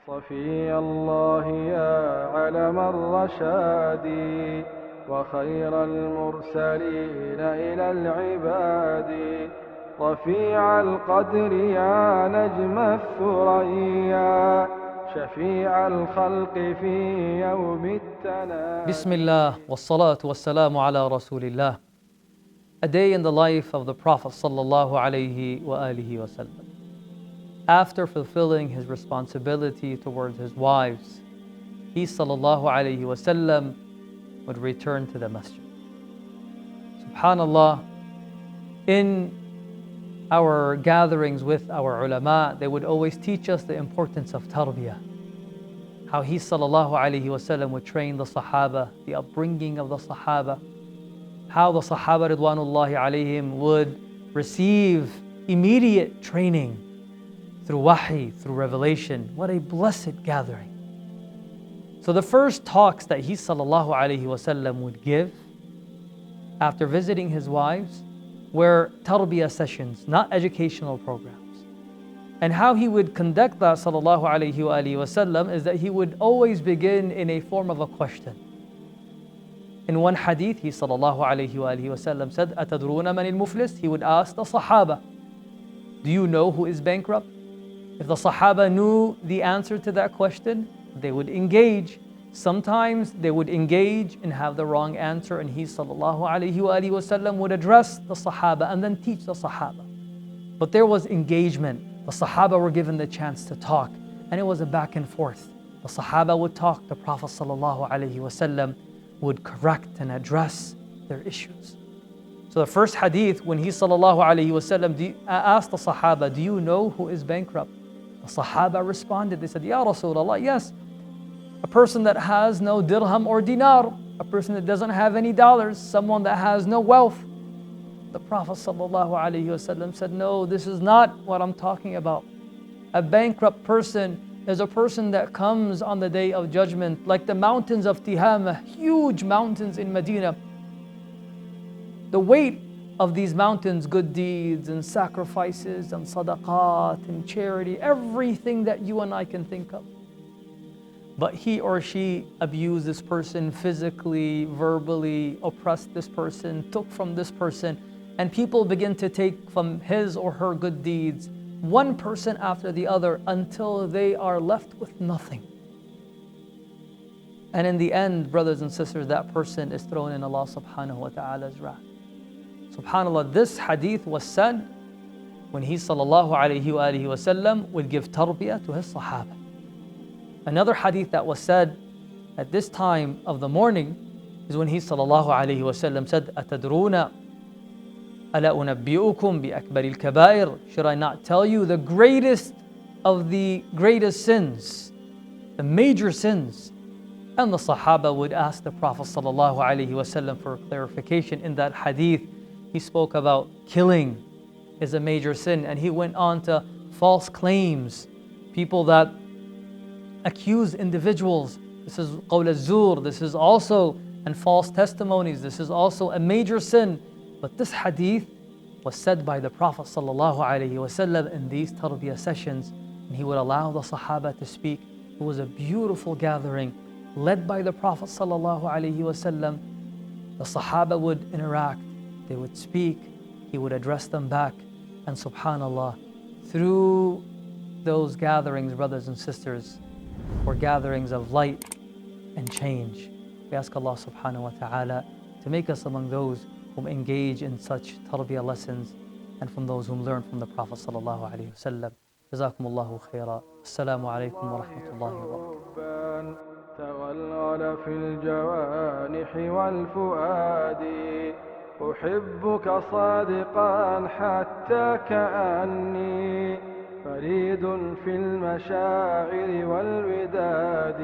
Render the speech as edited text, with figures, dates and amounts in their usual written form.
صفي الله يا علم الرشاد وخير المرسلين إلى العباد رفيع القدر يا نجم الثريا شفيع الخلق في يوم التناد. Bismillah, wassalatu wassalamu ala Rasulillah. A day in the life of the Prophet sallallahu alaihi wasallam. After fulfilling his responsibility towards his wives, he sallallahu alaihi wasallam would return to the masjid. Subhanallah, in our gatherings with our ulama, they would always teach us the importance of tarbiyah. How he sallallahu alaihi wasallam would train the Sahaba, the upbringing of the Sahaba, how the Sahaba ridwanullahi alayhim would receive immediate training through wahi, through revelation. What a blessed gathering. So the first talks that he sallallahu alaihi wasallam would give after visiting his wives were tarbiyah sessions, not educational programs. And how he would conduct that sallallahu alaihi wasallam is that he would always begin in a form of a question. In one hadith, he sallallahu alaihi wasallam said, "Atadruna man al-muflis?" He would ask the Sahaba, "Do you know who is bankrupt?" If the Sahaba knew the answer to that question, they would engage. Sometimes they would engage and have the wrong answer, and he sallallahu alaihi wasallam would address the Sahaba and then teach the Sahaba. But there was engagement. The Sahaba were given the chance to talk, and it was a back and forth. The Sahaba would talk, the Prophet sallallahu alaihi wasallam would correct and address their issues. So the first hadith, when he sallallahu alaihi wasallam asked the Sahaba, "Do you know who is bankrupt?" The Sahaba responded, they said, "Ya Rasulullah, yes, a person that has no dirham or dinar, a person that doesn't have any dollars, someone that has no wealth." The Prophet ﷺ said, "No, this is not what I'm talking about. A bankrupt person is a person that comes on the day of judgment like the mountains of Tihama, huge mountains in Medina. The weight of these mountains, good deeds and sacrifices and sadaqat and charity, everything that you and I can think of. But he or she abused this person physically, verbally, oppressed this person, took from this person, and people begin to take from his or her good deeds, one person after the other, until they are left with nothing. And in the end, brothers and sisters, that person is thrown in Allah subhanahu wa ta'ala's wrath." SubhanAllah, this hadith was said when he sallallahu alayhi wasallam would give tarbiyah to his Sahaba. Another hadith that was said at this time of the morning is when he sallallahu alayhi wasallam said, "Atadruna ala unabbi'ukum bi akbaril kabair?" Should I not tell you the greatest of the greatest sins, the major sins? And the Sahaba would ask the Prophet sallallahu alayhi wasallam for clarification. In that hadith, he spoke about killing is a major sin, and he went on to false claims, people that accuse individuals. This is qawl az-zur, this is also, and false testimonies, this is also a major sin. But this hadith was said by the Prophet sallallahu alaihi wasallam in these tarbiyah sessions, and he would allow the Sahaba to speak. It was a beautiful gathering led by the Prophet sallallahu alaihi wasallam. The Sahaba would interact, they would speak, he would address them back, and subhanallah, through those gatherings, brothers and sisters, were gatherings of light and change. We ask Allah subhanahu wa ta'ala to make us among those whom engage in such tarbiyah lessons and from those whom learn from the Prophet sallallahu alayhi wa sallam. Jazakumullahu khaira. Assalamu alaikum wa rahmatullahi wa barakatuh. تغلغل في الجوانح والفؤاد أحبك صادقا حتى كأني فريد في المشاعر والوداد